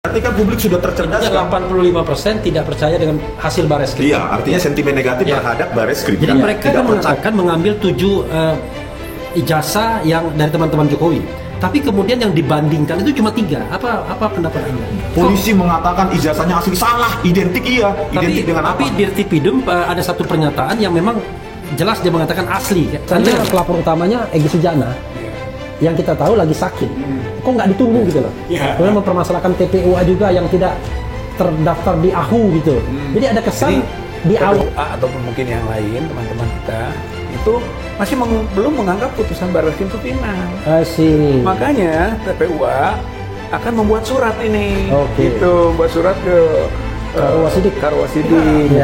Berarti kan publik sudah tercerdaskan. 85% tidak percaya dengan hasil Bareskrim. Iya, artinya sentimen negatif terhadap Bareskrim. Jadi mereka kan mengatakan mengambil 7 ijazah yang dari teman-teman Jokowi. Tapi kemudian yang dibandingkan itu cuma 3. Apa pendapat Anda? Polisi mengatakan ijazahnya asli, salah, identik iya. Identik dengan apa? Tapi Dirtipidum ada satu pernyataan yang memang jelas dia mengatakan asli. Karena pelapor utamanya Egy Sujana yang kita tahu lagi sakit. Kok nggak ditunggu gitu loh? Kemudian mempermasalahkan TPUA juga yang tidak terdaftar di AHU gitu. Jadi ada kesan di awal ataupun mungkin yang lain teman-teman kita itu masih belum menganggap putusan Bareskrim itu final. Makanya TPUA akan membuat surat ini, gitu, buat surat ke Karwasidik,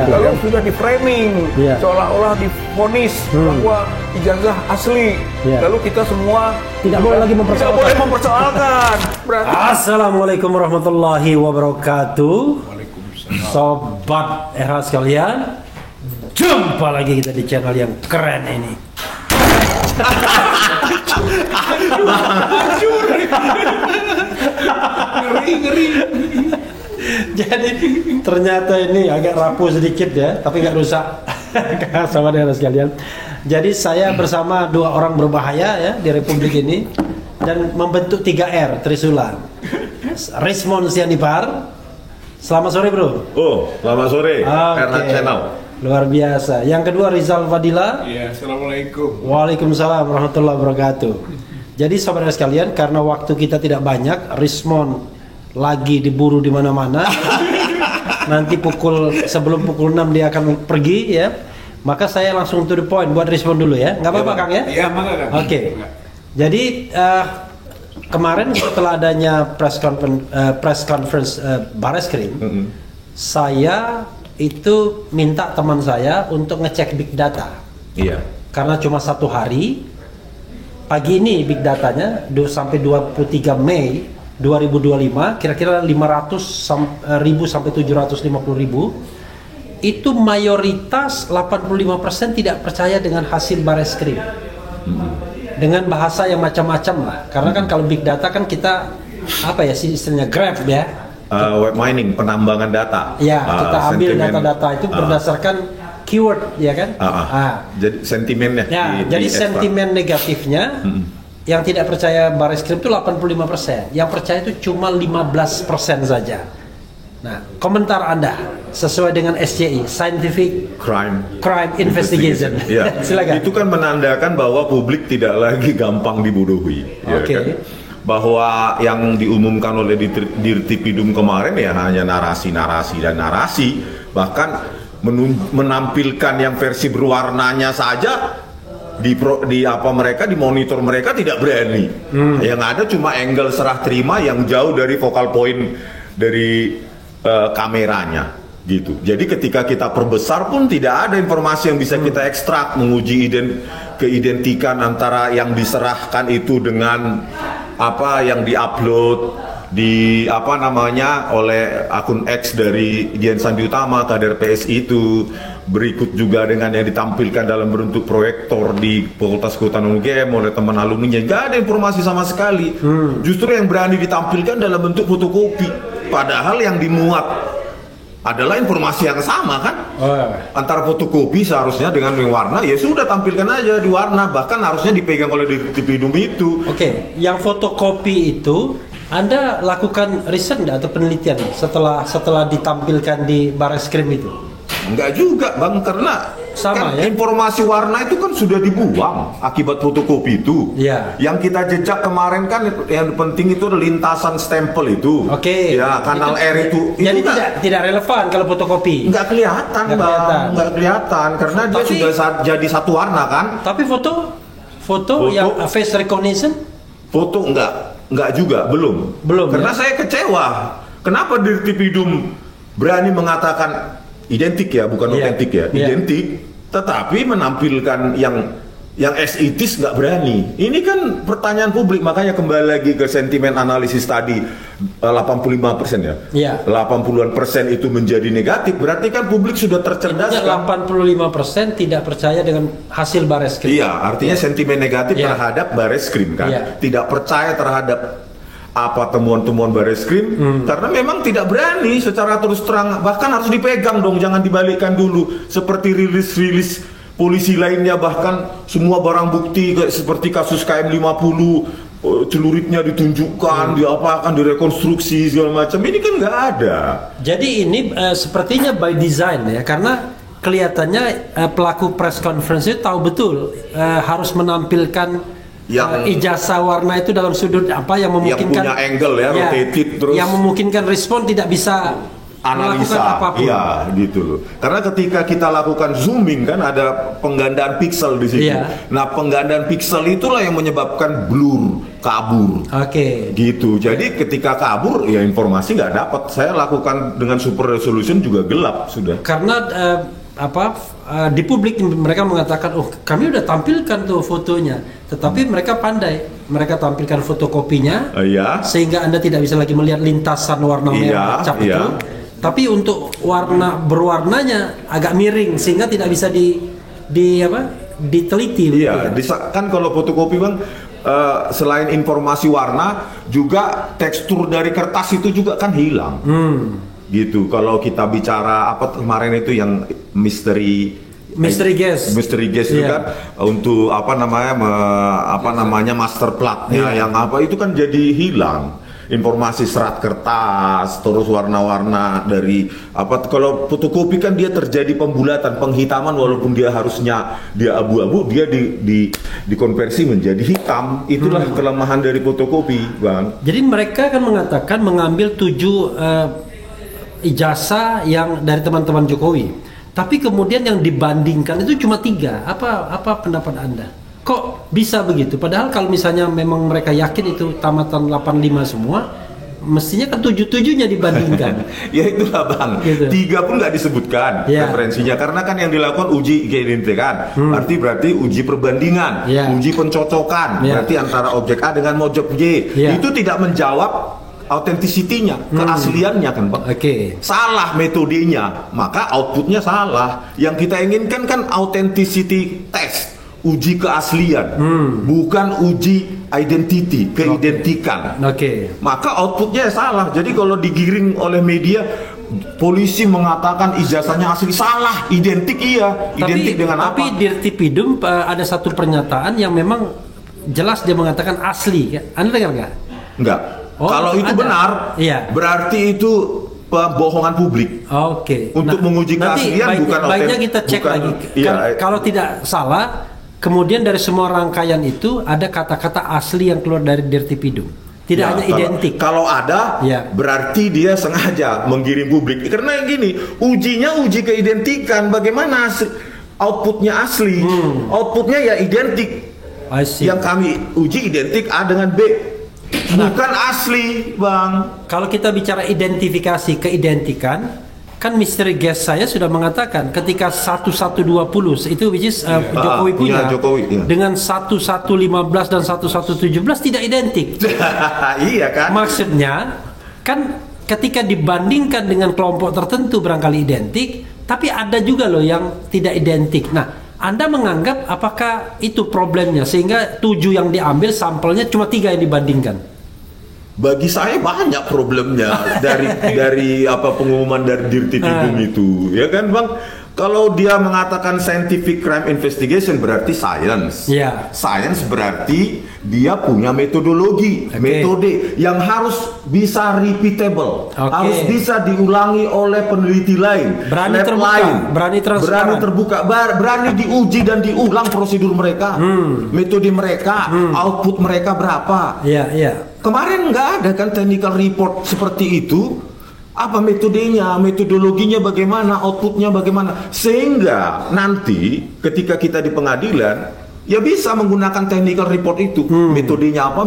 lalu sudah di framing, seolah-olah divonis bahwa ijazah asli, lalu kita semua tidak boleh lagi mempersoalkan. Assalamualaikum warahmatullahi wabarakatuh. Sobat RH sekalian, jumpa lagi kita di channel yang keren ini. Ngeri. Jadi ternyata ini agak rapuh sedikit ya, tapi nggak rusak. Sama dengan sekalian. Jadi saya bersama 2 orang berbahaya ya di Republik ini dan membentuk 3R Trisula. Rismond Sianipar. Selamat sore bro. Oh, selamat sore. Karena channel. Luar biasa. Yang kedua Rizal Fadila. Iya, assalamualaikum. Waalaikumsalam warahmatullahi wabarakatuh. Jadi saudara sekalian, karena waktu kita tidak banyak, Rismond lagi diburu di mana-mana. Nanti sebelum pukul 6 dia akan pergi ya. Maka saya langsung to the point buat respon dulu ya. Nggak apa-apa Kang ya? Iya, maka Kang. Oke. Jadi kemarin setelah adanya press conference Bareskrim, saya itu minta teman saya untuk ngecek big data. Iya. Karena cuma 1 hari. Pagi ini big datanya sampai 23 Mei 2025 kira-kira 500.000 sampai 750.000 itu mayoritas 85% tidak percaya dengan hasil Bareskrim. Dengan bahasa yang macam-macam lah. Karena kan kalau big data kan kita apa ya sih istilahnya graph ya. Web mining, penambangan data. Ya, kita ambil data-data itu berdasarkan keyword ya kan. Jadi sentimennya. Jadi sentimen negatifnya yang tidak percaya Bareskrim itu 85%, yang percaya itu cuma 15% saja. Nah, komentar Anda sesuai dengan SCI, Scientific Crime Investigation. Ya. Silakan. Itu kan menandakan bahwa publik tidak lagi gampang dibodohi. Ya kan? Bahwa yang diumumkan oleh Dirtipidum kemarin ya hanya narasi dan narasi, bahkan menampilkan yang versi berwarnanya saja mereka di monitor mereka tidak berani. Yang ada cuma angle serah terima yang jauh dari focal point dari kameranya gitu. Jadi ketika kita perbesar pun tidak ada informasi yang bisa kita ekstrak, menguji keidentikan antara yang diserahkan itu dengan apa yang diupload di oleh akun X dari Dian Sandi Utama kader PSI itu, berikut juga dengan yang ditampilkan dalam bentuk proyektor di Fakultas Kehutanan UGM oleh teman alumninya. Gak ada informasi sama sekali. Justru yang berani ditampilkan dalam bentuk fotokopi, padahal yang dimuat adalah informasi yang sama kan. Antara fotokopi seharusnya dengan warna, ya sudah tampilkan aja di warna, bahkan harusnya dipegang oleh Dirtipidum itu. Yang fotokopi itu Anda lakukan riset atau penelitian setelah ditampilkan di Bareskrim itu? Enggak juga Bang, karena sama kan informasi warna itu kan sudah dibuang akibat fotokopi itu. Yang kita jejak kemarin kan yang penting itu lintasan stempel itu. Ya, kanal R itu. Jadi tidak relevan kalau fotokopi. Enggak kelihatan Bang, enggak kelihatan karena dia sudah jadi satu warna kan. Tapi foto yang face recognition? Foto enggak juga, belum. Karena saya kecewa. Kenapa Dirtipidum berani mengatakan identik ya, bukan otentik ya, identik, tetapi menampilkan yang as it is nggak berani. Ini kan pertanyaan publik, makanya kembali lagi ke sentimen analisis tadi 85% ya. 80-an% itu menjadi negatif, berarti kan publik sudah tercerdaskan. 85% tidak percaya dengan hasil Bareskrim. Iya, artinya sentimen negatif terhadap Bareskrim kan. Tidak percaya terhadap apa temuan-temuan Barreskrim, karena memang tidak berani secara terus terang, bahkan harus dipegang dong, jangan dibalikkan dulu seperti rilis-rilis polisi lainnya, bahkan semua barang bukti kayak seperti kasus KM50 celuritnya ditunjukkan, diapakan, direkonstruksi segala macam, ini kan nggak ada. Jadi ini sepertinya by design ya, karena kelihatannya pelaku press conference itu tahu betul harus menampilkan yang ijazah warna itu dalam sudut apa yang memungkinkan, yang punya angle ya, rotated terus, yang memungkinkan respon tidak bisa analisa apapun. Iya, gitu loh. Karena ketika kita lakukan zooming kan ada penggandaan pixel di situ. Iya. Nah, penggandaan pixel itulah yang menyebabkan blur, kabur. Oke. Gitu. Jadi ketika kabur ya informasi nggak dapat. Saya lakukan dengan super resolution juga gelap sudah. Karena di publik mereka mengatakan, oh kami udah tampilkan tuh fotonya, tetapi mereka pandai, mereka tampilkan fotokopinya, sehingga Anda tidak bisa lagi melihat lintasan warna merah cap itu, tapi untuk warna berwarnanya agak miring sehingga tidak bisa diteliti. Iya, kan kalau fotokopi Bang, selain informasi warna juga tekstur dari kertas itu juga kan hilang. Gitu. Kalau kita bicara apa kemarin itu yang mystery gas itu kan untuk apa namanya master plate-nya yang apa itu kan jadi hilang informasi serat kertas, terus warna-warna dari apa. Kalau fotokopi kan dia terjadi pembulatan, penghitaman, walaupun dia harusnya dia abu-abu, dia dikonversi menjadi hitam. Itulah kelemahan dari fotokopi, Bang. Jadi mereka kan mengatakan mengambil 7 ijazah yang dari teman-teman Jokowi, tapi kemudian yang dibandingkan itu cuma 3. Apa pendapat Anda? Kok bisa begitu? Padahal kalau misalnya memang mereka yakin itu tamatan 85 semua, mestinya kan 7-7-nya dibandingkan. Ya itulah Bang, gitu. 3 pun nggak disebutkan referensinya, karena kan yang dilakukan uji keidentikan, berarti uji perbandingan, uji pencocokan, berarti antara objek A dengan objek Y, itu tidak menjawab autentisitinya, keasliannya kan Bang. Salah metodenya, maka outputnya salah. Yang kita inginkan kan authenticity test, uji keaslian, bukan uji identity, keidentikan. Maka outputnya salah. Jadi kalau digiring oleh media, polisi mengatakan ijazahnya asli, salah, identik identik dengan apa? Tapi Dirtipidum ada satu pernyataan yang memang jelas dia mengatakan asli. Anda dengar nggak? Enggak. Kalau itu benar, berarti itu pembohongan publik. Untuk menguji keaslian bukan baiknya kita cek lagi. Kalau tidak salah, kemudian dari semua rangkaian itu ada kata-kata asli yang keluar dari Dirtipidum. Tidak hanya identik. Kalau ada, berarti dia sengaja menggiring publik. Karena gini, ujinya uji keidentikan. Bagaimana outputnya asli? Outputnya ya identik. Yang kami uji identik A dengan B. Bukan asli, Bang. Kalau kita bicara identifikasi keidentikan, kan misteri gas saya sudah mengatakan ketika 1120 itu which is Jokowi punya, dengan 1115 dan 1117 tidak identik. Iya kan? Maksudnya kan ketika dibandingkan dengan kelompok tertentu barangkali identik, tapi ada juga loh yang tidak identik. Nah, Anda menganggap apakah itu problemnya sehingga 7 yang diambil sampelnya cuma 3 yang dibandingkan? Bagi saya banyak problemnya dari apa pengumuman dari Dirtipidum itu, ya kan Bang? Kalau dia mengatakan scientific crime investigation berarti science. Science berarti dia punya metodologi, metode yang harus bisa repeatable, harus bisa diulangi oleh peneliti lain, berani terbuka, lain, berani terbuka, berani diuji dan diulang prosedur mereka, metode mereka, output mereka berapa. Kemarin nggak ada kan technical report seperti itu. Apa metodenya, metodologinya bagaimana, outputnya bagaimana, sehingga nanti ketika kita di pengadilan ya bisa menggunakan technical report itu, metodenya apa,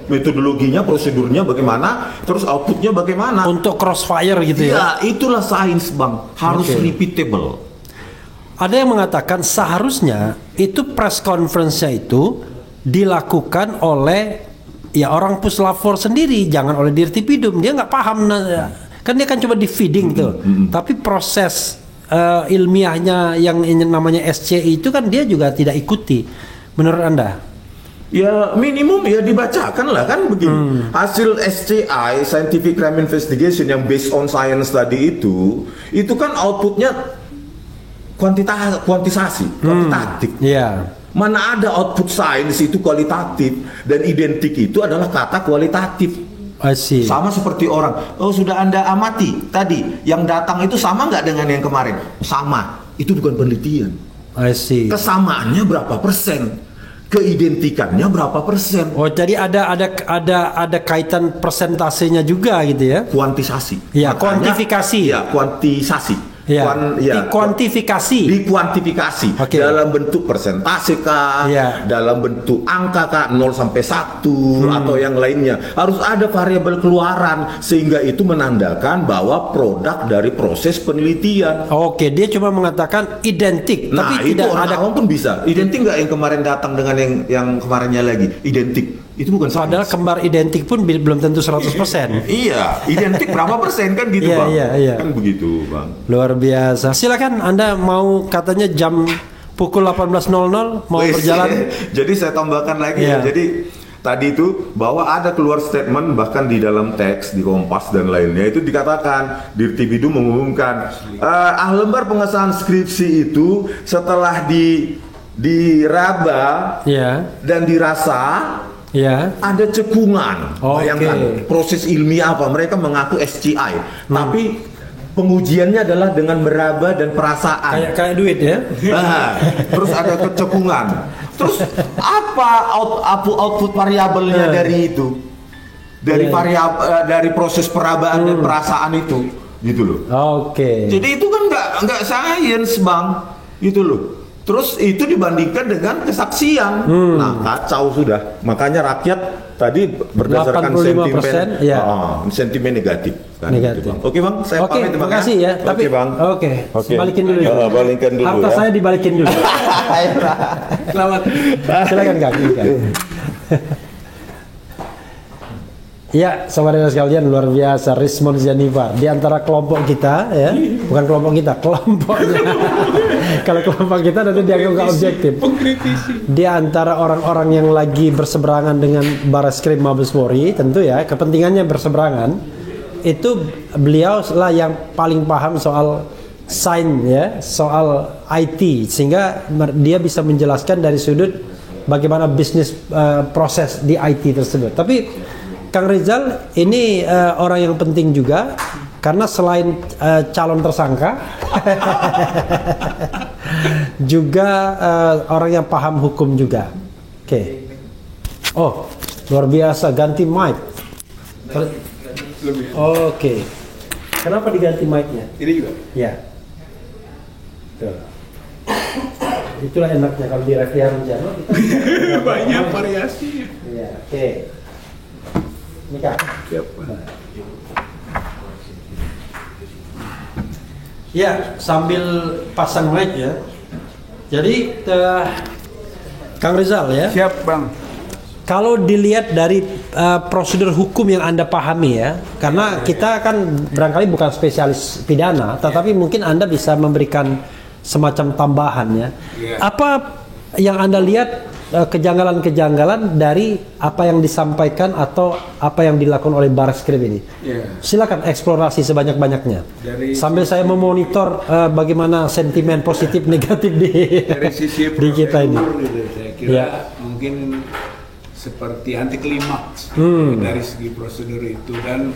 metodologinya, prosedurnya bagaimana, terus outputnya bagaimana, untuk crossfire gitu ya. Itulah sains Bang, harus repeatable. Ada yang mengatakan seharusnya itu press conference-nya itu dilakukan oleh orang puslap 4 sendiri, jangan oleh Dirtipidum. Dia nggak paham. Kan dia kan coba di feeding tuh, tapi proses ilmiahnya yang namanya SCI itu kan dia juga tidak ikuti. Menurut Anda? Ya minimum ya dibacakan lah kan begini. Hasil SCI Scientific Crime Investigation yang based on science tadi itu kan outputnya kuantitatif. Iya. Mana ada output sains itu kualitatif dan identik itu adalah kata kualitatif. Sama seperti orang. Oh sudah Anda amati tadi yang datang itu sama nggak dengan yang kemarin? Sama. Itu bukan penelitian. Kesamaannya berapa persen? Keidentikannya berapa persen? Oh, jadi ada kaitan persentasenya juga gitu ya? Kuantisasi. Ya, kuantifikasi. Ya, kuantisasi. Ya. Dikuantifikasi. Okay. Dalam bentuk persentase kah? Ya. Dalam bentuk angka kah? 0 sampai 1 atau yang lainnya. Harus ada variabel keluaran sehingga itu menandakan bahwa produk dari proses penelitian. Oke, dia cuma mengatakan identik, nah, tapi itu tidak orang ada awam pun bisa. Identik nggak yang kemarin datang dengan yang kemarinnya lagi? Identik. Itu bukan padahal kembar identik pun belum tentu 100%. Iya, identik berapa persen kan gitu, Bang. Iya. Kan begitu, Bang. Luar biasa. Silakan Anda mau katanya jam pukul 18.00 mau berjalan. Jadi saya tambahkan lagi ya. Jadi tadi itu bahwa ada keluar statement bahkan di dalam teks di Kompas dan lainnya itu dikatakan Dirtibidu mengumumkan lembar pengesahan skripsi itu setelah diraba dan dirasa ada cekungan. Bayangkan proses ilmiah apa? Mereka mengaku SCI, tapi pengujiannya adalah dengan meraba dan perasaan. Kayak duit ya. Terus ada kecekungan. Terus apa output variabelnya dari itu? Dari proses perabaan dan perasaan itu, gitu loh. Jadi itu kan nggak sains, Bang, gitu loh. Terus itu dibandingkan dengan kesaksian, nah kacau sudah. Makanya rakyat tadi berdasarkan sentimen negatif. Kan gitu, Bang. Oke, Bang, saya pamit. Terima kasih ya. Tapi Bang. Balikin dulu ya. Balikin dulu harta saya dibalikin dulu. Selamat. Silakan Kang. Ya, saudara sekalian, luar biasa Rismond Zanivar di antara kelompok kita ya, bukan kelompok kita, kelompoknya. Kalau kelompok kita nanti dia nggak objektif. Di antara orang-orang yang lagi berseberangan dengan Barreskrim Mabes Polri, tentu ya kepentingannya berseberangan. Itu beliau lah yang paling paham soal sains ya, soal IT, sehingga dia bisa menjelaskan dari sudut bagaimana bisnis proses di IT tersebut. Tapi Kang Rizal ini orang yang penting juga karena selain calon tersangka juga orang yang paham hukum juga. Oh, luar biasa, ganti mic. Kenapa diganti mic-nya? Ini juga? Ya. Tuh. Itulah enaknya kalau di Reviarum Channel kita banyak variasi. Iya, Ini Kak. Ya, sambil pasang mic ya. Jadi Kang Rizal ya. Siap, Bang. Kalau dilihat dari prosedur hukum yang Anda pahami ya, karena kita kan barangkali bukan spesialis pidana, tetapi mungkin Anda bisa memberikan semacam tambahan ya. Apa yang Anda lihat kejanggalan-kejanggalan dari apa yang disampaikan atau apa yang dilakukan oleh Barreskrim ini? Silakan eksplorasi sebanyak-banyaknya. Sambil saya memonitor bagaimana sentimen positif negatif dari sisi di kita ini. Saya kira mungkin seperti anti klimaks dari segi prosedur itu dan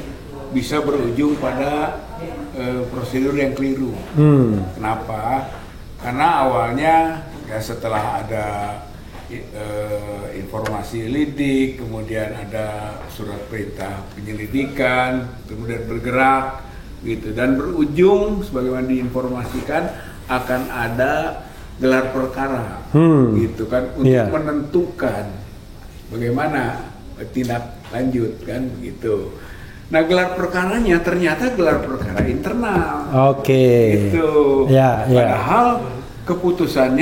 bisa berujung pada prosedur yang keliru. Kenapa? Karena awalnya ya setelah ada informasi lidik, kemudian ada surat perintah penyelidikan, kemudian bergerak gitu dan berujung sebagaimana diinformasikan akan ada gelar perkara gitu kan untuk menentukan bagaimana tindak lanjut kan gitu. Nah, gelar perkaranya ternyata gelar perkara internal. Gitu. Padahal keputusan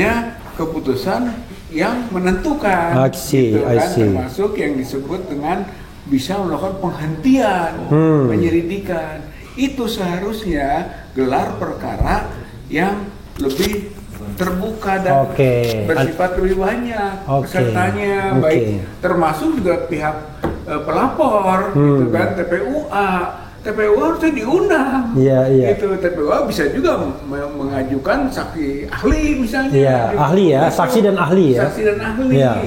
yang menentukan, gitu kan, termasuk yang disebut dengan bisa melakukan penghentian penyelidikan. Itu seharusnya gelar perkara yang lebih terbuka dan bersifat lebih banyak pesertanya, baik termasuk juga pihak pelapor, gitu kan, TPUA harusnya diundang, gitu. TPUA bisa juga mengajukan saksi ahli misalnya, saksi dan ahli,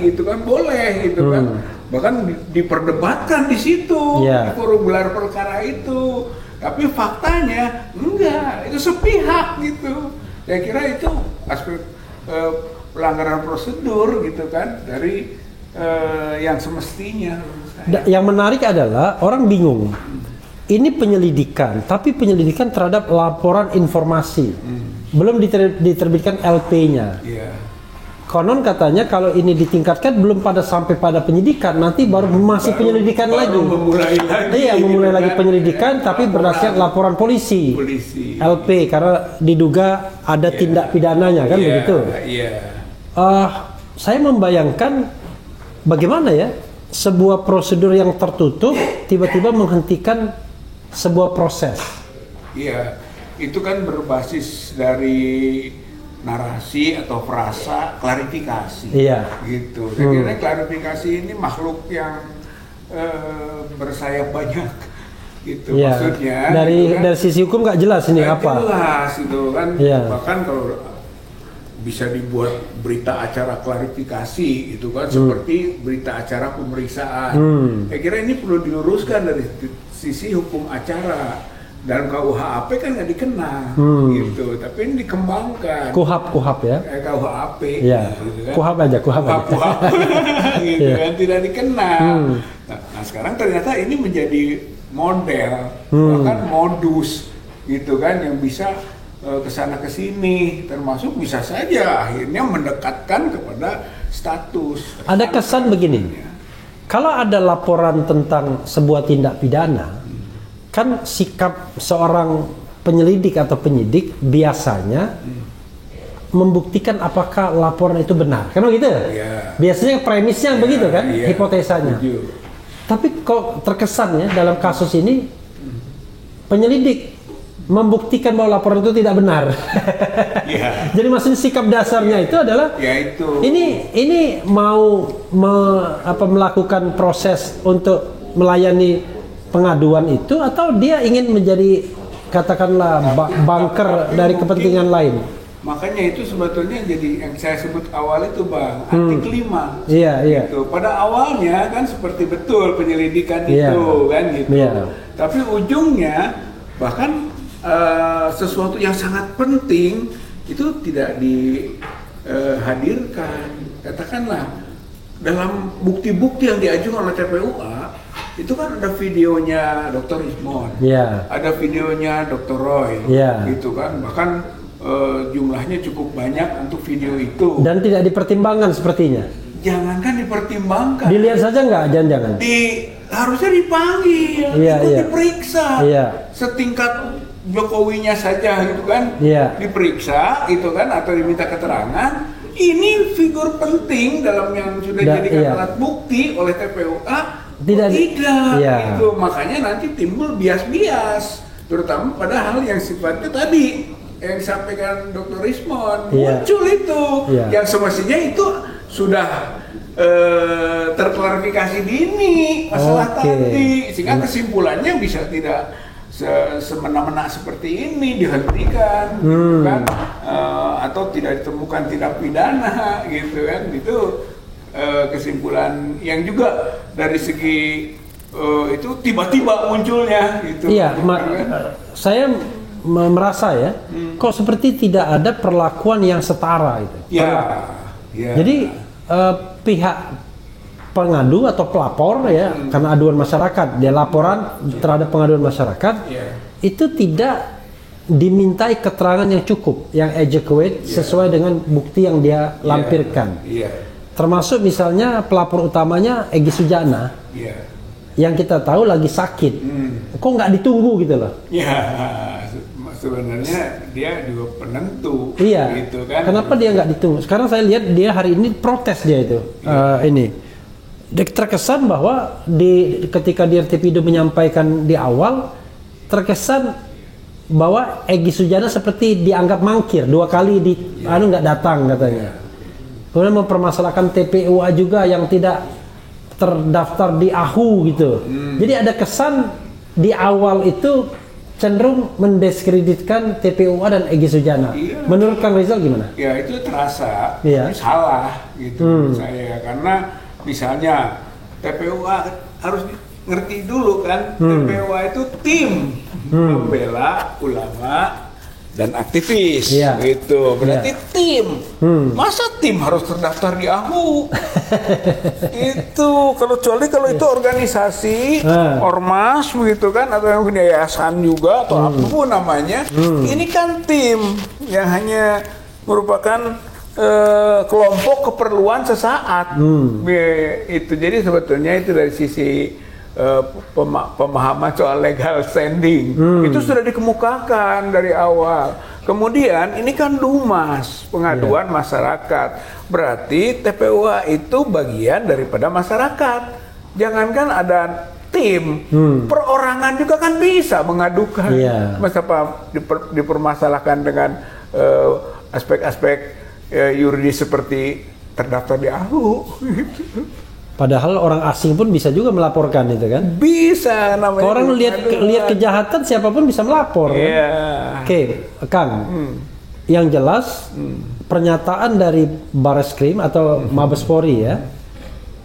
gitu kan, boleh, gitu kan, bahkan diperdebatkan di situ, di forum gelar perkara itu. Tapi faktanya enggak, itu sepihak gitu. Saya kira itu aspek pelanggaran prosedur gitu kan dari yang semestinya. Yang menarik adalah orang bingung. Ini penyelidikan, tapi penyelidikan terhadap laporan informasi. Belum diterbitkan LP-nya. Konon katanya kalau ini ditingkatkan belum sampai pada penyidikan, nanti baru masih penyelidikan lagi. Memulai lagi penyelidikan, tapi berdasarkan laporan polisi. LP karena diduga ada tindak pidananya, kan begitu. Saya membayangkan bagaimana ya sebuah prosedur yang tertutup tiba-tiba menghentikan sebuah proses. Iya, itu kan berbasis dari narasi atau frasa klarifikasi, gitu. Saya kira klarifikasi ini makhluk yang bersayap banyak, gitu. Maksudnya dari sisi hukum nggak jelas ini apa? Jelas, gitu kan. Bahkan kalau bisa dibuat berita acara klarifikasi, gitu kan, seperti berita acara pemeriksaan. Saya kira ini perlu diluruskan dari sisi hukum acara. Dalam KUHP kan nggak dikenal, gitu. Tapi ini dikembangkan. KUHP ya? KUHP. Gitu kan? KUHP aja. Gitu kan, tidak dikenal. Nah, sekarang ternyata ini menjadi model, bahkan modus, gitu kan, yang bisa kesana kesini, termasuk bisa saja akhirnya mendekatkan kepada status. Ada kesan begini, kalau ada laporan tentang sebuah tindak pidana, kan sikap seorang penyelidik atau penyidik biasanya membuktikan apakah laporan itu benar, kan begitu? Biasanya premisnya begitu kan, hipotesanya. Tapi kok terkesannya dalam kasus ini penyelidik membuktikan bahwa laporan itu tidak benar. Jadi maksudnya sikap dasarnya itu adalah ini mau melakukan proses untuk melayani pengaduan itu, atau dia ingin menjadi katakanlah banker dari kepentingan lain. Makanya itu sebetulnya jadi yang saya sebut awal itu Bang, anti klimaks. Gitu. Pada awalnya kan seperti betul penyelidikan itu kan gitu. Tapi ujungnya bahkan sesuatu yang sangat penting itu tidak dihadirkan. Katakanlah dalam bukti-bukti yang diajukan oleh TPUA itu kan ada videonya Dr. Ismon, ada videonya Dr. Roy, gitu kan, bahkan jumlahnya cukup banyak untuk video itu. Dan tidak dipertimbangkan sepertinya. Jangankan dipertimbangkan. Dilihat saja nggak, jangan-jangan. Harusnya dipanggil, diperiksa. Setingkat Jokowinya saja gitu kan, diperiksa gitu kan, atau diminta keterangan. Ini figur penting dalam yang sudah dijadikan alat bukti oleh TPUA. Tidak, gitu. Makanya nanti timbul bias-bias, terutama pada hal yang sifatnya tadi yang disampaikan Dr. Ismon, muncul itu, yang semestinya itu sudah terklarifikasi dini masalah tadi, sehingga kesimpulannya bisa tidak semena-mena seperti ini, dihentikan, kan? Atau tidak ditemukan tindak pidana, gitu kan? Itu kesimpulan yang juga dari segi itu tiba-tiba munculnya gitu. Saya merasa kok seperti tidak ada perlakuan yang setara itu. Jadi pihak pengadu atau pelapor karena aduan masyarakat, dia laporan terhadap pengaduan masyarakat, itu tidak dimintai keterangan yang cukup, yang adequate sesuai dengan bukti yang dia lampirkan. Termasuk misalnya pelapor utamanya Egy Sujana, yang kita tahu lagi sakit, kok nggak ditunggu gitu loh? Sebenarnya dia juga penentu, gitu kan? Kenapa dia nggak ditunggu? Sekarang saya lihat dia hari ini protes dia itu, ini terkesan bahwa ketika di RTPindo menyampaikan di awal, terkesan bahwa Egy Sujana seperti dianggap mangkir 2 kali nggak datang katanya. Kemudian mempermasalahkan TPUA juga yang tidak terdaftar di AHU gitu. Jadi ada kesan di awal itu cenderung mendiskreditkan TPUA dan Egy Sujana. Iya. Menurut Kang Rizal gimana? Ya itu terasa salah gitu menurut saya, karena misalnya TPUA harus ngerti dulu kan, TPUA itu tim membela ulama dan aktivis, gitu. Berarti tim. Masa tim harus terdaftar di AHU? Itu kalau itu organisasi, ormas begitu kan, atau yang punya yayasan juga atau apapun namanya. Ini kan tim yang hanya merupakan kelompok keperluan sesaat. Itu jadi sebetulnya itu dari sisi pemahaman soal legal standing itu sudah dikemukakan dari awal. Kemudian ini kan DUMAS, pengaduan masyarakat, berarti TPUA itu bagian daripada masyarakat. Jangankan ada tim, perorangan juga kan bisa mengadukan. Masa dipermasalahkan dengan aspek-aspek yuridis seperti terdaftar di AHU. Padahal orang asing pun bisa juga melaporkan itu kan? Bisa, namanya. Orang lihat kejahatan siapapun bisa melapor. Kan? Oke, Kang. Yang jelas pernyataan dari Bareskrim atau Mabes Polri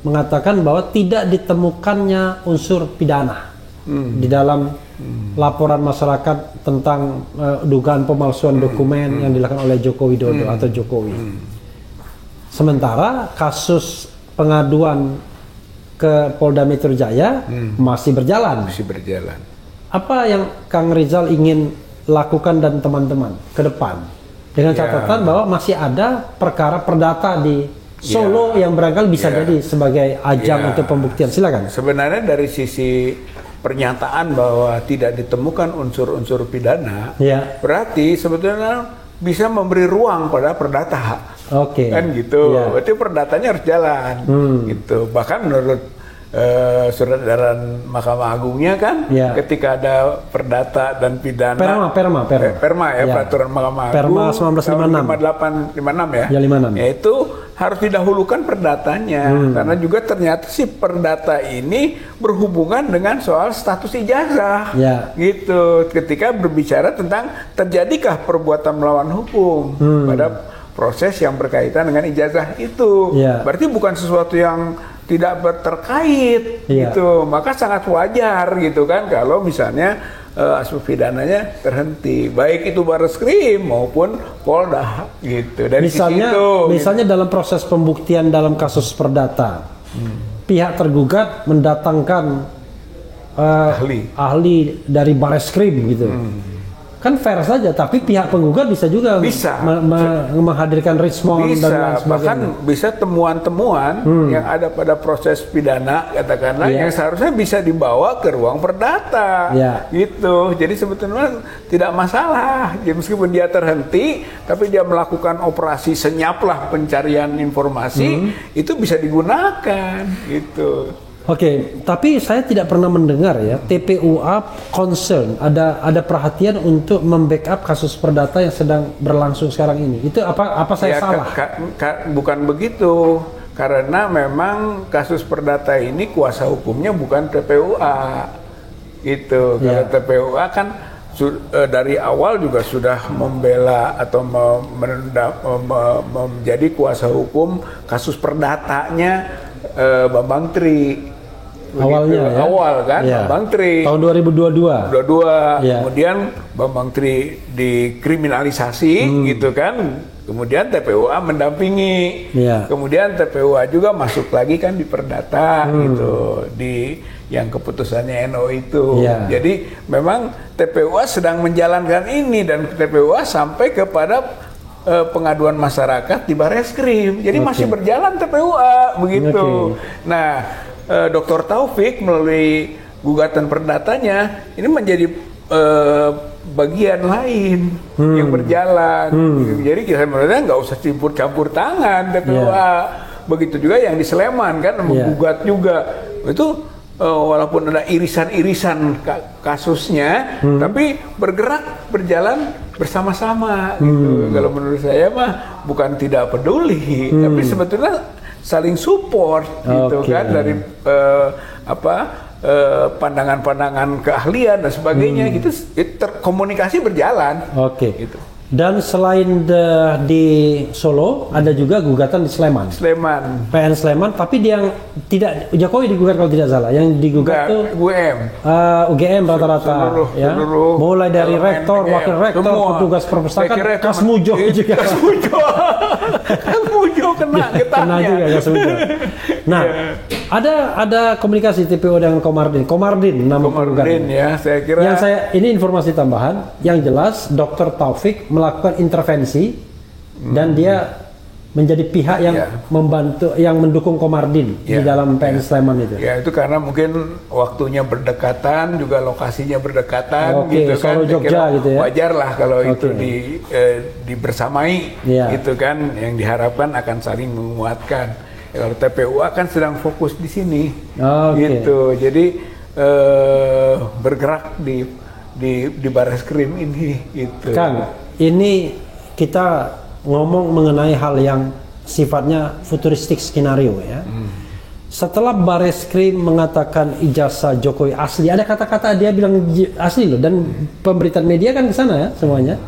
mengatakan bahwa tidak ditemukannya unsur pidana di dalam laporan masyarakat tentang dugaan pemalsuan dokumen yang dilakukan oleh Joko Widodo atau Jokowi. Sementara kasus pengaduan ke Polda Metro Jaya masih berjalan. Apa yang Kang Rizal ingin lakukan dan teman-teman ke depan? Dengan catatan bahwa masih ada perkara perdata di Solo yang barangkali bisa jadi sebagai ajang untuk pembuktian. Silakan. Sebenarnya dari sisi pernyataan bahwa tidak ditemukan unsur-unsur pidana, berarti sebetulnya bisa memberi ruang pada perdata. Kan gitu. Berarti perdatanya harus jalan. Gitu. Bahkan menurut surat edaran Mahkamah Agungnya kan, ketika ada perdata dan pidana Perma peraturan Mahkamah Agung Perma 1956 ya. 56. Yaitu harus didahulukan perdatanya karena juga ternyata si perdata ini berhubungan dengan soal status ijazah. Gitu. Ketika berbicara tentang terjadikah perbuatan melawan hukum pada proses yang berkaitan dengan ijazah itu, berarti bukan sesuatu yang tidak terkait, gitu. Maka sangat wajar, gitu kan, kalau misalnya aspek pidananya terhenti, baik itu Bareskrim maupun Polda, gitu. Dari misalnya dalam proses pembuktian dalam kasus perdata, pihak tergugat mendatangkan ahli dari Bareskrim, gitu. Kan fair saja, tapi pihak penggugat bisa juga menghadirkan Richmond dan lain sebagainya. Bahkan bisa temuan-temuan yang ada pada proses pidana, katakanlah, yang seharusnya bisa dibawa ke ruang perdata, gitu. Jadi sebetulnya tidak masalah, ya, meskipun dia terhenti, tapi dia melakukan operasi senyaplah pencarian informasi, itu bisa digunakan, gitu. Oke, tapi saya tidak pernah mendengar TPUA concern ada perhatian untuk membackup kasus perdata yang sedang berlangsung sekarang ini. Itu apa saya salah? Bukan begitu, karena memang kasus perdata ini kuasa hukumnya bukan TPUA, gitu. Kalau TPUA kan dari awal juga sudah membela atau menjadi kuasa hukum kasus perdatanya Bambang Tri. Awal kan, Bambang Tri tahun 2022. Kemudian Bambang Tri dikriminalisasi, gitu kan. Kemudian TPUA mendampingi. Kemudian TPUA juga masuk lagi kan di perdata, gitu, di yang keputusannya NO itu. Jadi memang TPUA sedang menjalankan ini, dan TPUA sampai kepada pengaduan masyarakat di Bareskrim. Jadi masih berjalan TPUA, begitu. Nah, Dr. Taufik melalui gugatan perdatanya ini menjadi bagian lain yang berjalan. Jadi kita sebenarnya nggak usah campur tangan TPUA. Begitu juga yang di Sleman kan menggugat juga. Itu walaupun ada irisan-irisan kasusnya, tapi berjalan bersama-sama gitu. Kalau menurut saya mah bukan tidak peduli, tapi sebetulnya saling support gitu kan, dari pandangan-pandangan keahlian dan sebagainya gitu, komunikasi berjalan. Gitu. Dan selain di Solo, ada juga gugatan di Sleman. PN Sleman, tapi dia yang tidak, Jokowi digugat kalau tidak salah. Yang digugat itu UGM rata-rata, ya. Mulai dari rektor, wakil rektor, petugas perpustakaan, Kasmujo juga. Kasmujo kena getahnya. Kena juga Kasmujo. Nah, ada komunikasi TPO dengan Komardin nama penggugat. Ya, saya kira. Ini informasi tambahan. Yang jelas, Dr. Taufik melakukan intervensi dan dia menjadi pihak yang membantu, yang mendukung Komardin di dalam PN Sleman itu. Ya, itu karena mungkin waktunya berdekatan, juga lokasinya berdekatan, gitu kan. Solo Jogja gitu ya. Wajar lah kalau itu dibersamai, gitu kan. Yang diharapkan akan saling menguatkan. Ya, kalau TPUA kan sedang fokus di sini, gitu. Jadi bergerak di Bareskrim ini, gitu. Kang, ini kita ngomong mengenai hal yang sifatnya futuristik skenario ya. Setelah Bareskrim mengatakan ijazah Jokowi asli, ada kata-kata dia bilang asli loh, dan pemberitaan media kan ke sana ya semuanya.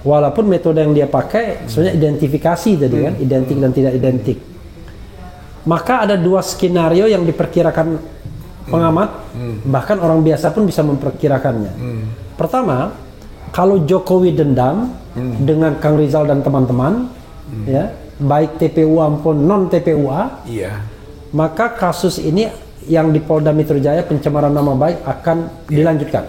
Walaupun metode yang dia pakai sebenarnya identifikasi tadi kan, identik dan tidak identik. Maka ada dua skenario yang diperkirakan pengamat, bahkan orang biasa pun bisa memperkirakannya. Pertama, kalau Jokowi dendam dengan Kang Rizal dan teman-teman, ya, baik TPUA maupun non TPUA, maka kasus ini yang di Polda Metro Jaya pencemaran nama baik akan dilanjutkan.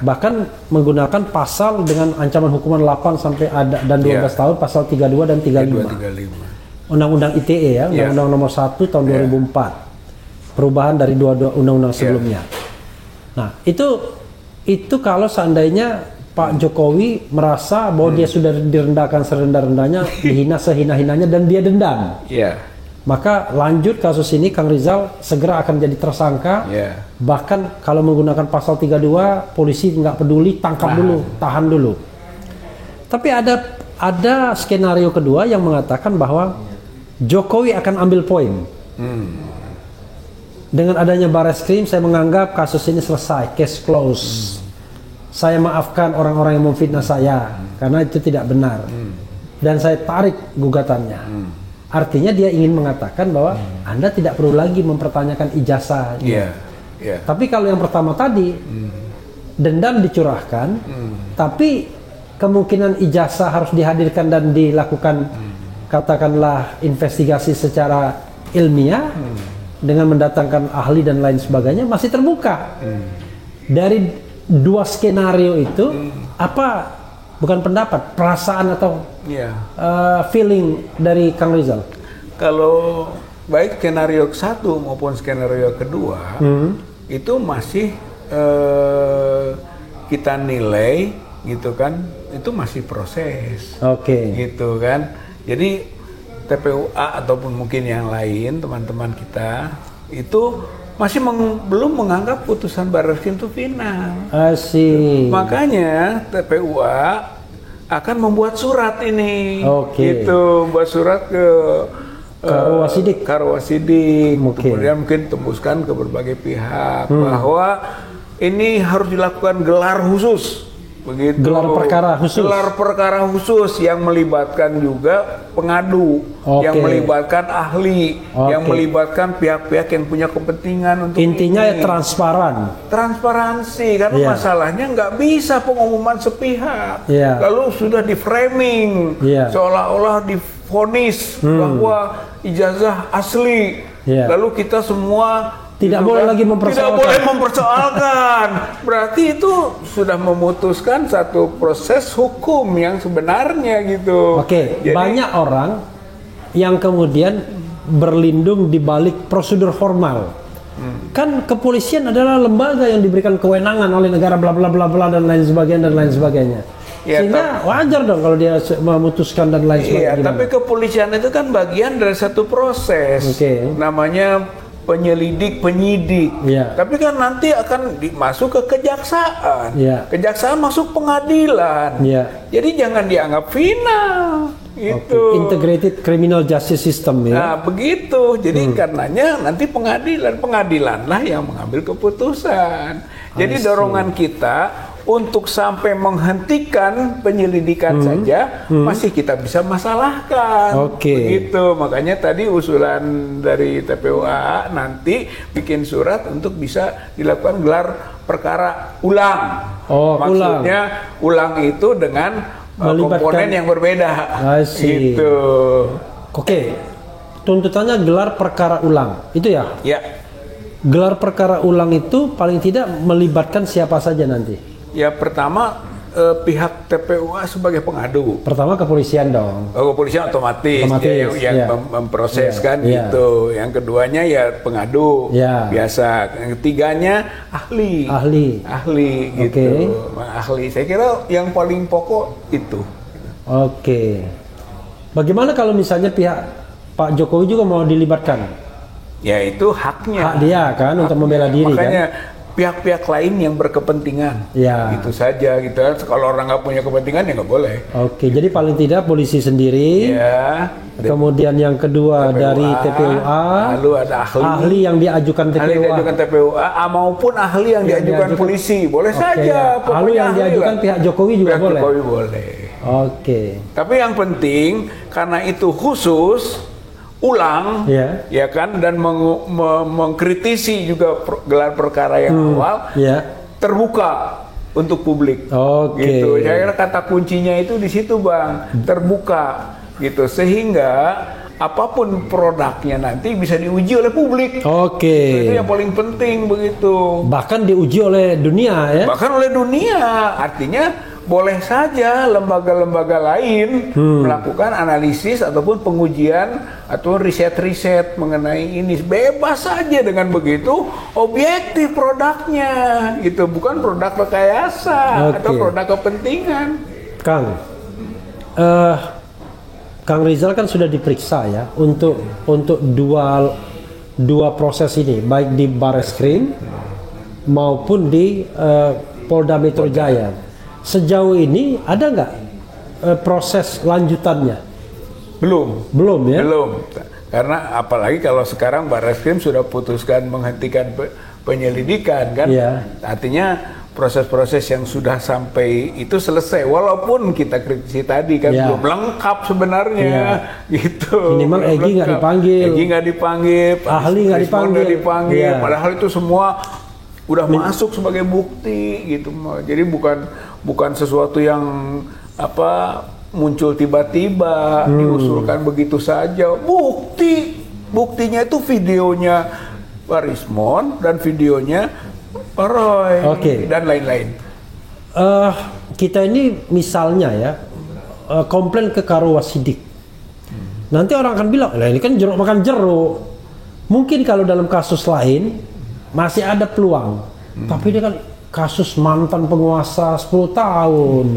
Bahkan menggunakan pasal dengan ancaman hukuman 8 sampai dan 12 tahun, pasal 32 dan 35. Undang-Undang ITE ya, Undang-Undang nomor 1 tahun 2004. Perubahan dari dua undang-undang sebelumnya. Nah, itu kalau seandainya Pak Jokowi merasa bahwa dia sudah direndahkan serendah-rendahnya, dihina sehina-hinanya, dan dia dendam. Maka lanjut kasus ini, Kang Rizal segera akan jadi tersangka. Bahkan kalau menggunakan pasal 32, polisi nggak peduli, tangkap dulu, tahan dulu. Tapi ada skenario kedua yang mengatakan bahwa Jokowi akan ambil poin. Dengan adanya Bareskrim, saya menganggap kasus ini selesai, case close. Saya maafkan orang-orang yang memfitnah saya karena itu tidak benar. Dan saya tarik gugatannya. Artinya dia ingin mengatakan bahwa Anda tidak perlu lagi mempertanyakan ijazah. Tapi kalau yang pertama tadi, dendam dicurahkan, tapi kemungkinan ijazah harus dihadirkan dan dilakukan katakanlah investigasi secara ilmiah dengan mendatangkan ahli dan lain sebagainya masih terbuka. Dari dua skenario itu, apa bukan pendapat, perasaan atau feeling dari Kang Rizal? Kalau baik skenario satu maupun skenario kedua itu masih kita nilai gitu kan, itu masih proses. Gitu kan. Jadi TPUA ataupun mungkin yang lain teman-teman kita itu masih belum menganggap putusan Bareskrim itu final. Makanya TPUA akan membuat surat ini. Gitu, buat surat ke Karwasidik. Kemudian mungkin tembuskan ke berbagai pihak bahwa ini harus dilakukan gelar khusus. Begitu. Gelar perkara khusus yang melibatkan juga pengadu, yang melibatkan ahli, yang melibatkan pihak-pihak yang punya kepentingan untuk intinya ini. Transparansi karena masalahnya nggak bisa pengumuman sepihak, lalu sudah di framing seolah-olah divonis bahwa ijazah asli, lalu kita semua tidak boleh lagi mempersoalkan. Berarti itu sudah memutuskan satu proses hukum yang sebenarnya gitu. Jadi, banyak orang yang kemudian berlindung di balik prosedur formal. Kan kepolisian adalah lembaga yang diberikan kewenangan oleh negara bla bla bla bla dan lain sebagainya. Sehingga wajar dong kalau dia memutuskan dan lain sebagainya. Tapi kepolisian itu kan bagian dari satu proses. Namanya penyelidik, penyidik. Tapi kan nanti akan masuk ke kejaksaan. Kejaksaan masuk pengadilan. Jadi jangan dianggap final. Itu Integrated Criminal Justice System ya. Nah, begitu. Jadi karenanya nanti pengadilan lah yang mengambil keputusan. Jadi dorongan kita untuk sampai menghentikan penyelidikan saja masih kita bisa masalahkan. Begitu. Makanya tadi usulan dari TPUA nanti bikin surat untuk bisa dilakukan gelar perkara ulang. Maksudnya ulang itu dengan komponen yang berbeda. Gitu. Tuntutannya gelar perkara ulang. Itu ya? Ya. Gelar perkara ulang itu paling tidak melibatkan siapa saja nanti? Ya, pertama pihak TPUA sebagai pengadu. Pertama kepolisian dong. Kepolisian otomatis yang memproses kan gitu. Yang keduanya ya pengadu biasa. Yang ketiganya ahli gitu. Ahli. Saya kira yang paling pokok itu. Bagaimana kalau misalnya pihak Pak Jokowi juga mau dilibatkan? Ya itu haknya. Hak dia kan untuk membela diri. Makanya kan? Pihak-pihak lain yang berkepentingan, itu saja gitu kan. Kalau orang nggak punya kepentingan ya nggak boleh. Jadi paling tidak polisi sendiri. Kemudian yang kedua TPUA, dari TPUA, lalu ada ahli yang diajukan TPUA, maupun ahli yang diajukan polisi, boleh saja. Ahli yang diajukan pihak Jokowi juga boleh. Jokowi boleh. Tapi yang penting karena itu khusus. Ulang, ya kan, dan mengkritisi juga gelar perkara yang awal, terbuka untuk publik, gitu. Saya kira kata kuncinya itu di situ, Bang, terbuka, gitu, sehingga apapun produknya nanti bisa diuji oleh publik. Itu yang paling penting begitu. Bahkan diuji oleh dunia ya. Bahkan oleh dunia, artinya boleh saja lembaga-lembaga lain melakukan analisis ataupun pengujian atau riset-riset mengenai ini. Bebas saja dengan begitu, objektif produknya, gitu, bukan produk rekayasa atau produk kepentingan. Kang Rizal kan sudah diperiksa ya untuk dua proses ini, baik di Barreskrim maupun di Polda Metro Jaya. Sejauh ini ada nggak proses lanjutannya? Belum ya? Belum. Karena apalagi kalau sekarang Barreskrim sudah putuskan menghentikan penyelidikan kan? Artinya proses-proses yang sudah sampai itu selesai. Walaupun kita kritisi tadi kan belum lengkap sebenarnya, gitu. Minimal Egy nggak dipanggil, ahli nggak dipanggil. Padahal itu semua udah masuk sebagai bukti, gitu. Jadi bukan sesuatu yang muncul tiba-tiba, diusulkan begitu saja. Buktinya itu videonya Pak Rismon dan videonya Pak Roy dan lain-lain. Kita ini misalnya ya komplain ke Karowasidik. Nanti orang akan bilang, lah ini kan jeruk makan jeruk. Mungkin kalau dalam kasus lain masih ada peluang. Tapi ini kan kasus mantan penguasa 10 tahun.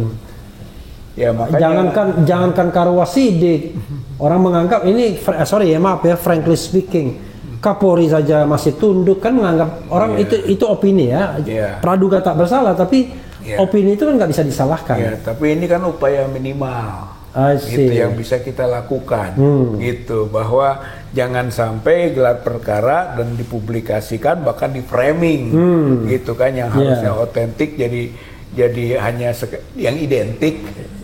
Ya, makanya jangankan Karowasidik. Orang menganggap ini frankly speaking, Kapolri saja masih tunduk, kan menganggap orang itu opini ya. Praduga tak bersalah, tapi opini itu kan nggak bisa disalahkan. Tapi ini kan upaya minimal. Gitu yang bisa kita lakukan, gitu, bahwa jangan sampai gelar perkara dan dipublikasikan bahkan di framing, gitu kan, yang harusnya otentik jadi hanya yang identik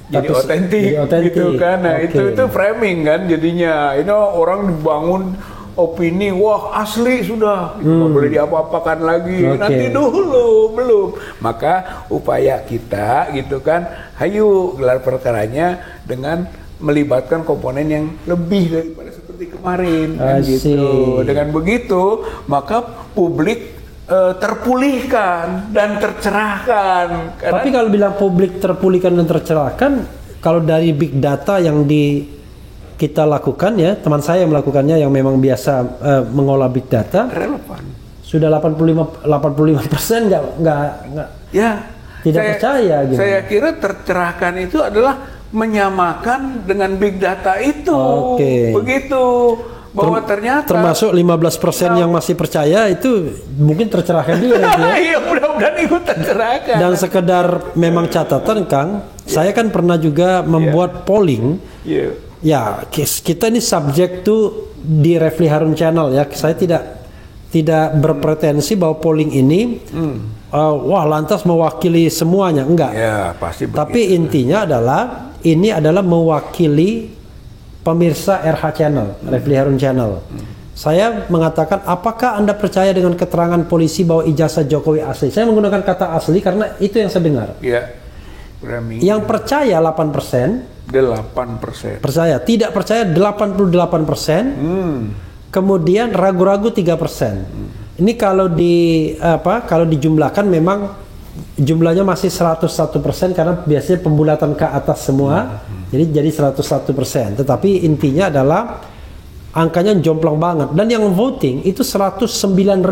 jadi otentik, gitu kan. Nah itu framing kan jadinya. Ini orang dibangun opini, wah asli sudah, nggak boleh diapa-apakan lagi. Nanti dulu belum. Maka upaya kita, gitu kan, hayu gelar perkaranya dengan melibatkan komponen yang lebih daripada seperti kemarin, kan, gitu. Dengan begitu, maka publik terpulihkan dan tercerahkan. Tapi kalau bilang publik terpulihkan dan tercerahkan, kalau dari big data yang kita lakukan ya, teman saya yang melakukannya yang memang biasa mengolah big data, relevan. Sudah 85% nggak tidak percaya gitu. Saya kira tercerahkan itu adalah menyamakan dengan big data itu. Begitu. bahwa ternyata termasuk 15% yang masih percaya itu mungkin tercerahkan juga nanti ya. Iya, mudah-mudahan ikut tercerahkan. Dan sekedar memang catatan Kang, saya kan pernah juga membuat polling. Ya, kita ini subject to di Refli Harun Channel ya. Saya tidak berpretensi bahwa polling ini wah lantas mewakili semuanya, enggak. Ya, pasti begitu. Tapi intinya adalah ini adalah mewakili pemirsa RH Channel, Refli Harun Channel. Saya mengatakan, apakah Anda percaya dengan keterangan polisi bahwa ijazah Jokowi asli? Saya menggunakan kata asli karena itu yang saya dengar. Iya. Yang percaya 8%. 8%. Percaya, tidak percaya 88%. Kemudian ragu-ragu 3%. Ini kalau kalau dijumlahkan memang jumlahnya masih 101% karena biasanya pembulatan ke atas semua. Jadi 101%. Tetapi intinya adalah angkanya jomplang banget. Dan yang voting itu 109.000.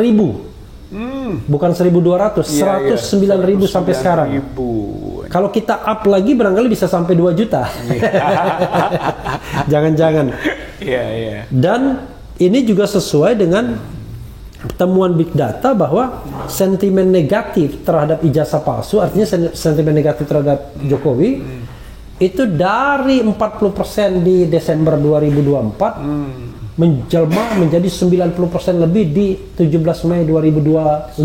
Bukan 1.200, 109.000 sampai sekarang. Kalau kita up lagi barangkali bisa sampai 2 juta. Jangan-jangan. Dan ini juga sesuai dengan temuan big data bahwa sentimen negatif terhadap ijazah palsu, artinya sentimen negatif terhadap Jokowi itu dari 40% di Desember 2024 menjelma menjadi 90% lebih di 17 Mei 2025.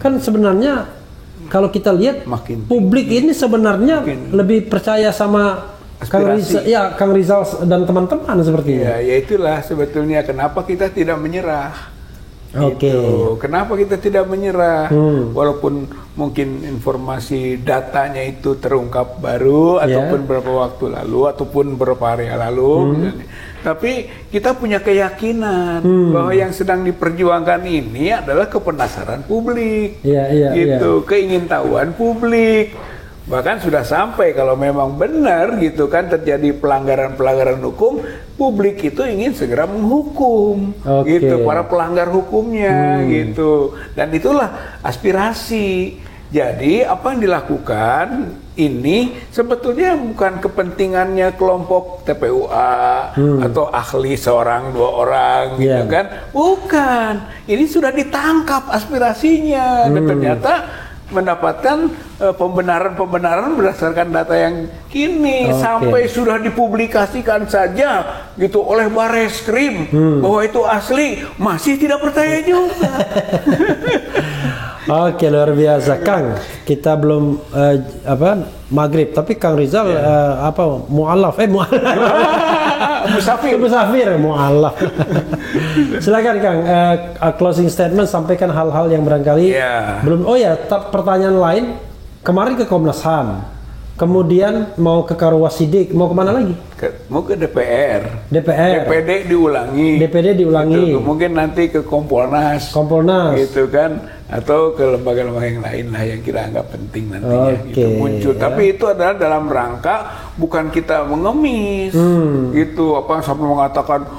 Kan sebenarnya kalau kita lihat publik ini sebenarnya lebih percaya sama Kang Rizal dan teman-teman sepertinya. Ya itulah sebetulnya kenapa kita tidak menyerah. Gitu. Kenapa kita tidak menyerah? Walaupun mungkin informasi datanya itu terungkap baru ataupun beberapa waktu lalu ataupun beberapa hari lalu, tapi kita punya keyakinan bahwa yang sedang diperjuangkan ini adalah kepenasaran publik, keingintahuan publik. Bahkan sudah sampai kalau memang benar gitu kan terjadi pelanggaran-pelanggaran hukum, publik itu ingin segera menghukum gitu para pelanggar hukumnya gitu. Dan itulah aspirasi. Jadi apa yang dilakukan ini sebetulnya bukan kepentingannya kelompok TPUA atau ahli seorang dua orang gitu kan. Bukan. Ini sudah ditangkap aspirasinya dan ternyata mendapatkan pembenaran berdasarkan data yang kini sampai sudah dipublikasikan saja gitu oleh Bareskrim bahwa itu asli, masih tidak percaya juga. Oke, luar biasa Kang. Kita belum maghrib, tapi Kang Rizal mu'alaf Musafir mu'alaf. Silakan Kang, closing statement, sampaikan hal-hal yang barangkali belum. Pertanyaan lain, kemarin ke Komnas HAM, kemudian mau ke Karwasidik, mau kemana lagi? Mau ke DPR. DPD diulangi. Gitu. Mungkin nanti ke Kompolnas. Gitu kan, atau ke lembaga-lembaga yang lain lah yang kita anggap penting nantinya gitu muncul. Tapi itu adalah dalam rangka bukan kita mengemis gitu sampai mengatakan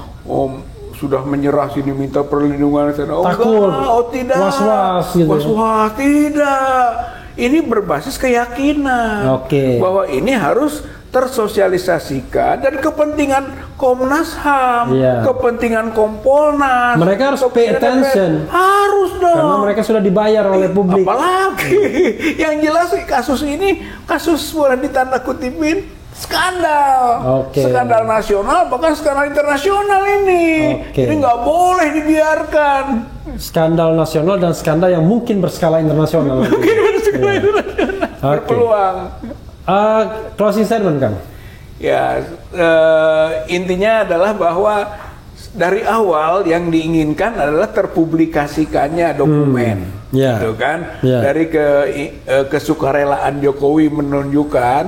sudah menyerah sini minta perlindungan sana. Takut. Tidak. Was-was gitu. Was-was tidak. Ini berbasis keyakinan bahwa ini harus tersosialisasikan dan kepentingan Komnas HAM, kepentingan Kompolnas. Mereka harus pay attention. Harus dong. Karena mereka sudah dibayar oleh publik. Apalagi yang jelas kasus ini boleh ditanda kutipin skandal. Skandal nasional bahkan skandal internasional ini. Ini nggak boleh dibiarkan. Skandal nasional dan skandal yang mungkin berskala internasional. Berpeluang. Closing statement Kang. Ya, intinya adalah bahwa dari awal yang diinginkan adalah terpublikasikannya dokumen, gitu kan? Dari kesukarelaan Jokowi menunjukkan,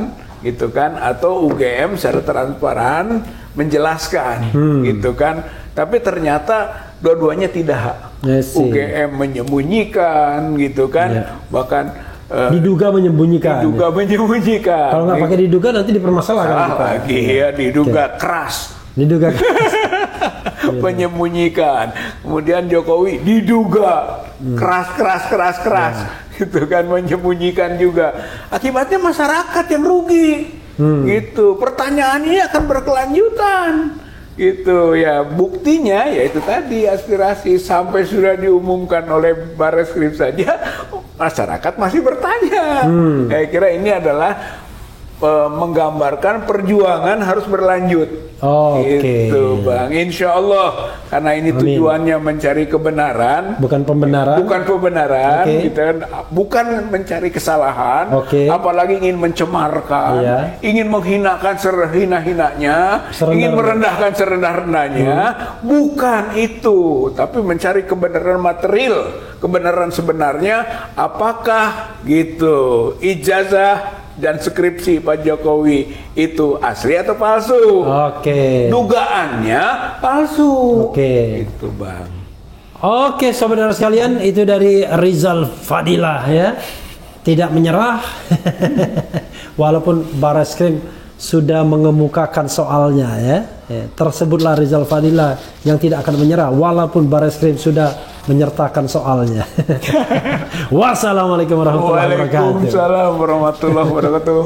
gitu kan? Atau UGM secara transparan menjelaskan, gitu kan? Tapi ternyata dua-duanya tidak. UGM menyembunyikan, gitu kan? Bahkan diduga menyembunyikan. Kalau nggak pakai diduga nanti dipermasalahkan. Diduga keras. Menyembunyikan. Kemudian Jokowi diduga keras. Gitu kan, menyembunyikan juga. Akibatnya masyarakat yang rugi. Gitu. Pertanyaan ini akan berkelanjutan. Gitu ya, buktinya ya itu tadi aspirasi sampai sudah diumumkan oleh Barreskrim saja masyarakat masih bertanya. Saya kira ini adalah menggambarkan perjuangan harus berlanjut. Gitu Bang, insya Allah karena ini tujuannya mencari kebenaran, bukan pembenaran, gitu, bukan mencari kesalahan, apalagi ingin mencemarkan, ingin menghinakan serhina-hinanya, ingin merendahkan serendah-rendahnya, bukan itu, tapi mencari kebenaran material, kebenaran sebenarnya, apakah gitu ijazah dan skripsi Pak Jokowi itu asli atau palsu? Dugaannya palsu. Itu Bang. Saudara sekalian, itu dari Rizal Fadilah ya. Tidak menyerah. Walaupun Barreskrim sudah mengemukakan soalnya ya. Tersebutlah Rizal Fadilah yang tidak akan menyerah walaupun Barreskrim sudah menyertakan soalnya. Wassalamualaikum warahmatullahi wabarakatuh. Waalaikumsalam warahmatullahi wabarakatuh.